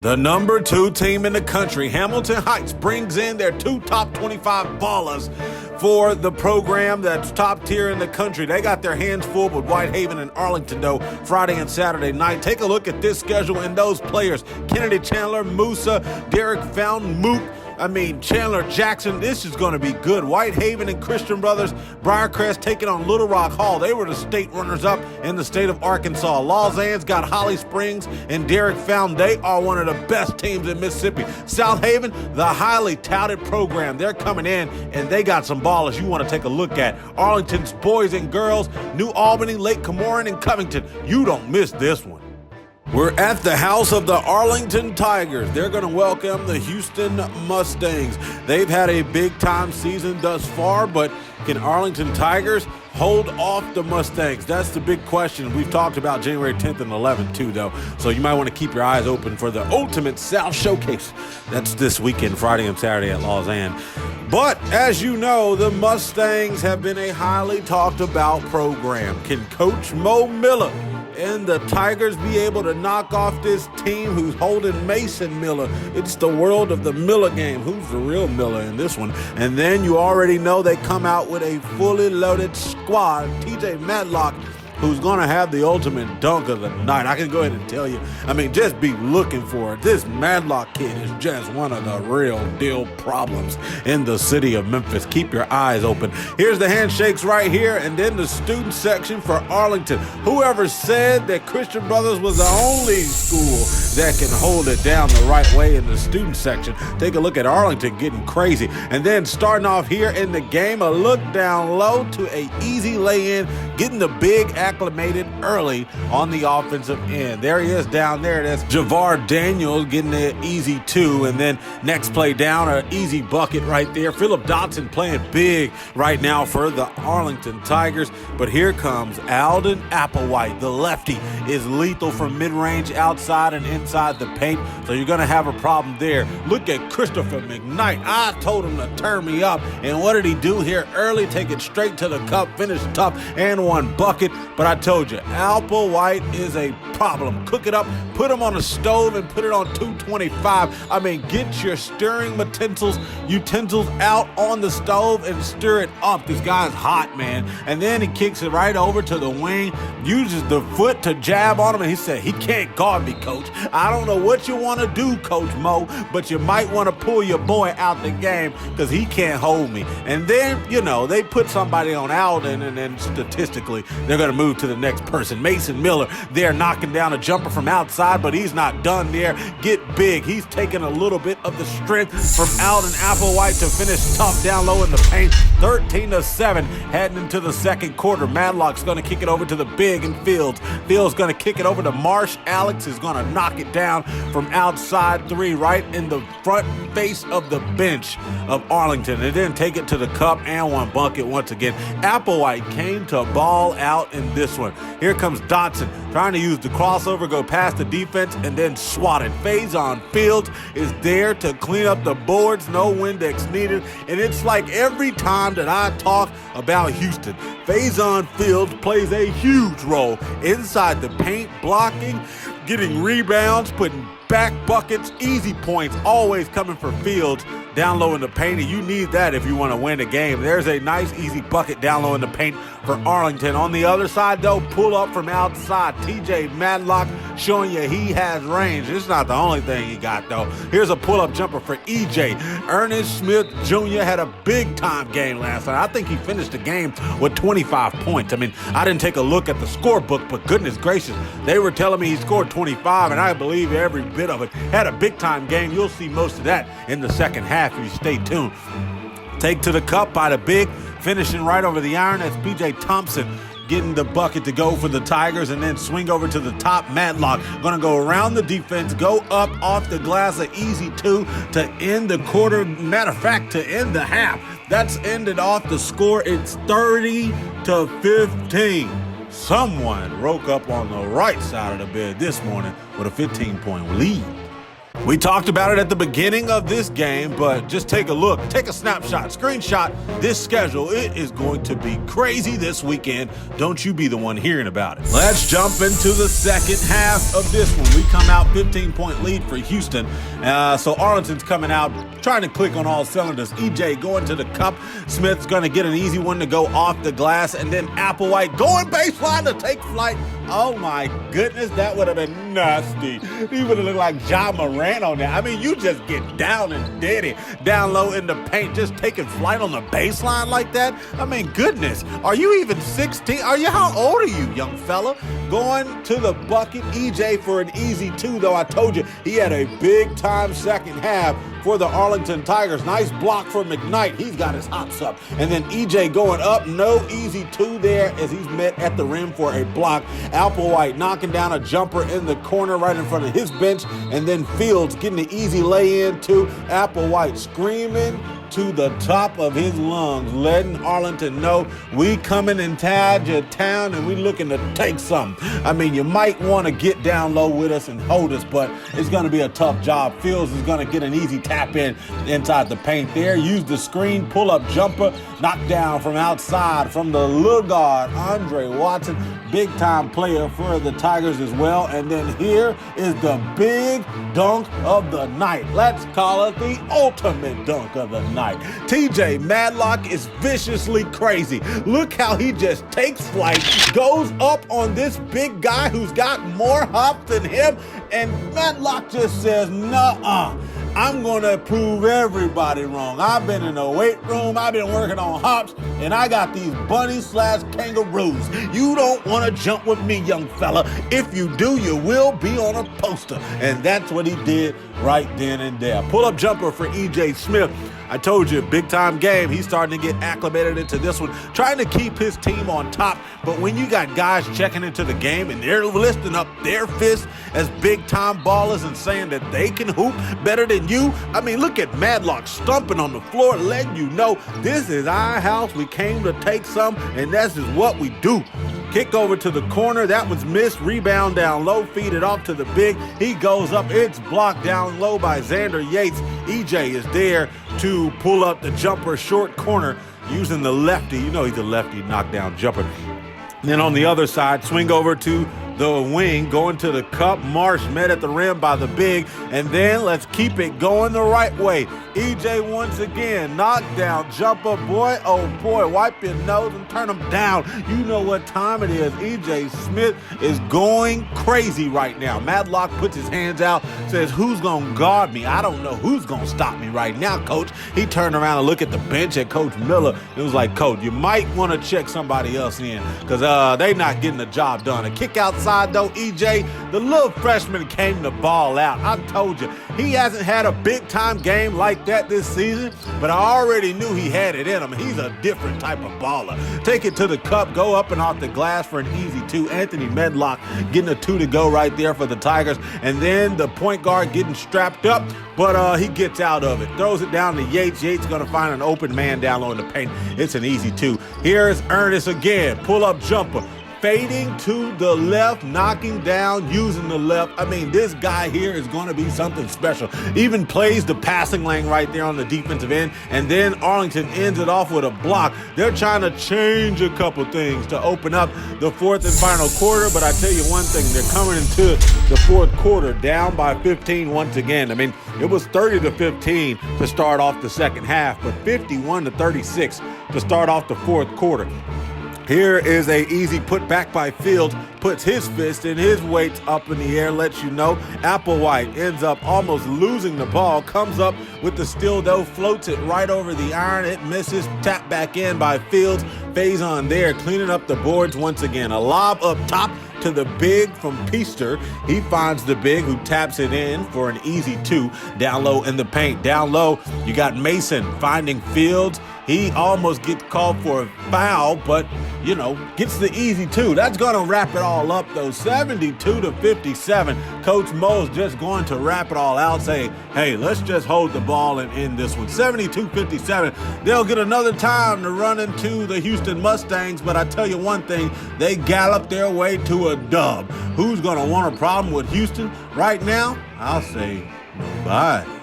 The number 2 team in the country, Hamilton Heights, brings in their 2 top 25 ballers for the program that's top tier in the country. They got their hands full with Whitehaven and Arlington, though, Friday and Saturday night. Take a look at this schedule and those players. Kennedy Chandler, Musa, Derek Fountain, Mook, Chandler Jackson. This is going to be good. Whitehaven and Christian Brothers, Briarcrest taking on Little Rock Hall. They were the state runners-up in the state of Arkansas. Lausanne's got Holly Springs and Derek Fountain. They are one of the best teams in Mississippi. South Haven, the highly touted program. They're coming in, and they got some ballers you want to take a look at. Arlington's boys and girls, New Albany, Lake Camoran, and Covington. You don't miss this one. We're at the house of the Arlington Tigers. They're going to welcome the Houston Mustangs. They've had a big-time season thus far, but can Arlington Tigers hold off the Mustangs? That's the big question. We've talked about January 10th and 11th, too, though, so you might want to keep your eyes open for the Ultimate South Showcase. That's this weekend, Friday and Saturday at Lausanne. But, as you know, the Mustangs have been a highly talked-about program. Can Coach Mo Miller and the Tigers be able to knock off this team who's holding Mason Miller? It's the world of the Miller game. Who's the real Miller in this one? And then you already know they come out with a fully loaded squad. TJ Matlock, who's going to have the ultimate dunk of the night. I can go ahead and tell you. Just be looking for it. This Madlock kid is just one of the real deal problems in the city of Memphis. Keep your eyes open. Here's the handshakes right here, and then the student section for Arlington. Whoever said that Christian Brothers was the only school that can hold it down the right way in the student section. Take a look at Arlington getting crazy. And then starting off here in the game, a look down low to a easy lay-in, getting the big acclimated early on the offensive end. There he is down there. That's Javar Daniels getting the easy 2. And then next play down, an easy bucket right there. Philip Dotson playing big right now for the Arlington Tigers. But here comes Alden Applewhite. The lefty is lethal from mid-range, outside and inside the paint. So you're going to have a problem there. Look at Christopher McKnight. I told him to turn me up. And what did he do here early? Take it straight to the cup, finish tough, and 1 bucket. But I told you, Applewhite is a problem. Cook it up, put them on a stove, and put it on 225. Get your stirring utensils out on the stove and stir it up. This guy's hot, man. And then he kicks it right over to the wing, uses the foot to jab on him, and he said, he can't guard me, Coach. I don't know what you want to do, Coach Mo, but you might want to pull your boy out the game because he can't hold me. And then, they put somebody on Alden, and then statistically, they're going to move to the next person. Mason Miller, they're knocking down a jumper from outside, but he's not done there. Get big. He's taking a little bit of the strength from Alden Applewhite to finish tough down low in the paint. 13-7 heading into the second quarter. Madlock's going to kick it over to the big and Fields. Fields going to kick it over to Marsh. Alex is going to knock it down from outside 3 right in the front face of the bench of Arlington. And then take it to the cup and 1 bucket once again. Applewhite came to ball out in this one. Here comes Dotson trying to use the crossover, go past the defense, and then swat it. Faison Fields is there to clean up the boards. No Windex needed. And it's like every time that I talk about Houston, Faison Fields plays a huge role inside the paint, blocking, getting rebounds, putting back buckets, easy points, always coming for Fields down low in the paint, and you need that if you want to win a game. There's a nice, easy bucket down low in the paint for Arlington. On the other side, though, pull up from outside. TJ Madlock showing you he has range. It's not the only thing he got, though. Here's a pull-up jumper for EJ. Ernest Smith Jr. had a big-time game last night. I think he finished the game with 25 points. I didn't take a look at the scorebook, but goodness gracious, they were telling me he scored 25, and I believe every bit of it. Had a big-time game. You'll see most of that in the second half if you stay tuned. Take to the cup by the big, finishing right over the iron. That's B.J. Thompson getting the bucket to go for the Tigers, and then swing over to the top. Matlock going to go around the defense, go up off the glass, an easy 2 to end the quarter. Matter of fact, to end the half. That's ended off the score. It's 30-15. Someone woke up on the right side of the bed this morning with a 15-point lead. We talked about it at the beginning of this game, but just take a look, take a snapshot, screenshot this schedule. It is going to be crazy this weekend. Don't you be the one hearing about it. Let's jump into the second half of this one. We come out 15-point lead for Houston. So Arlington's coming out, trying to click on all cylinders. EJ going to the cup. Smith's going to get an easy one to go off the glass. And then Applewhite going baseline to take flight. Oh my goodness, that would have been nasty. He would have looked like Ja Morant on there. I mean, you just get down and dirty, down low in the paint, just taking flight on the baseline like that. I mean, goodness, are you even 16? How old are you, young fella? Going to the bucket, EJ for an easy two, though I told you he had a big-time second half for the Arlington Tigers. Nice block for McKnight. He's got his hops up. And then EJ going up. No easy two there as he's met at the rim for a block. Applewhite knocking down a jumper in the corner right in front of his bench. And then Fields getting the easy lay-in to Applewhite screaming to the top of his lungs, letting Arlington know we coming inside your town and we looking to take something. I mean, you might want to get down low with us and hold us, but it's going to be a tough job. Fields is going to get an easy tap in inside the paint there. Use the screen, pull-up jumper, knocked down from outside from the little guard, Andre Watson. Big-time player for the Tigers as well. And then here is the big dunk of the night. Let's call it the ultimate dunk of the night. TJ Madlock is viciously crazy. Look how he just takes flight, goes up on this big guy who's got more hop than him, and Madlock just says, nuh-uh. I'm going to prove everybody wrong. I've been in the weight room. I've been working on hops, and I got these bunnies/kangaroos. You don't want to jump with me, young fella. If you do, you will be on a poster. And that's what he did right then and there. Pull-up jumper for EJ Smith. I told you, big-time game. He's starting to get acclimated into this one, trying to keep his team on top. But when you got guys checking into the game and they're lifting up their fists as big-time ballers and saying that they can hoop better than you, I mean, look at Madlock stumping on the floor, letting you know this is our house. We came to take some, and this is what we do. Kick over to the corner. That was missed. Rebound down low. Feed it off to the big. He goes up. It's blocked down low by Xander Yates. EJ is there to pull up the jumper short corner using the lefty. You know he's a lefty knockdown jumper. And then on the other side, swing over to the wing, going to the cup. Marsh met at the rim by the big. And then let's keep it going the right way. EJ once again, knockdown jumper. Boy, oh boy, wipe your nose and turn them down. You know what time it is. EJ Smith is going crazy right now. Madlock puts his hands out, says, who's going to guard me? I don't know who's going to stop me right now, coach. He turned around and looked at the bench at Coach Miller. It was like, coach, you might want to check somebody else in because they not getting the job done. A kick outside, though, EJ, the little freshman came to ball out. I told you, he hasn't had a big-time game like that this season, but I already knew he had it in him. He's a different type of baller. Take it to the cup, go up and off the glass for an easy two. Anthony Medlock getting a two to go right there for the Tigers. And then the point guard getting strapped up, but he gets out of it. Throws it down to Yates. Yates going to find an open man down low in the paint. It's an easy two. Here's Ernest again. Pull-up jumper. Fading to the left, knocking down, using the left. I mean, this guy here is going to be something special. Even plays the passing lane right there on the defensive end. And then Arlington ends it off with a block. They're trying to change a couple things to open up the fourth and final quarter. But I tell you one thing, they're coming into the fourth quarter down by 15 once again. I mean, it was 30-15 to start off the second half, but 51-36 to start off the fourth quarter. Here is a easy put back by Fields, puts his fist and his weights up in the air, lets you know. Applewhite ends up almost losing the ball, comes up with the steal though, floats it right over the iron. It misses, tap back in by Fields. Faison there, cleaning up the boards once again. A lob up top to the big from Peaster. He finds the big who taps it in for an easy two. Down low in the paint. Down low, you got Mason finding Fields. He almost gets called for a foul, but, you know, gets the easy two. That's going to wrap it all up, though. 72-57. Coach Mo's just going to wrap it all out, saying, hey, let's just hold the ball and end this one. 72-57. They'll get another time to run into the Houston Mustangs, but I tell you one thing, they gallop their way to a dub. Who's going to want a problem with Houston right now? I'll say Nobody.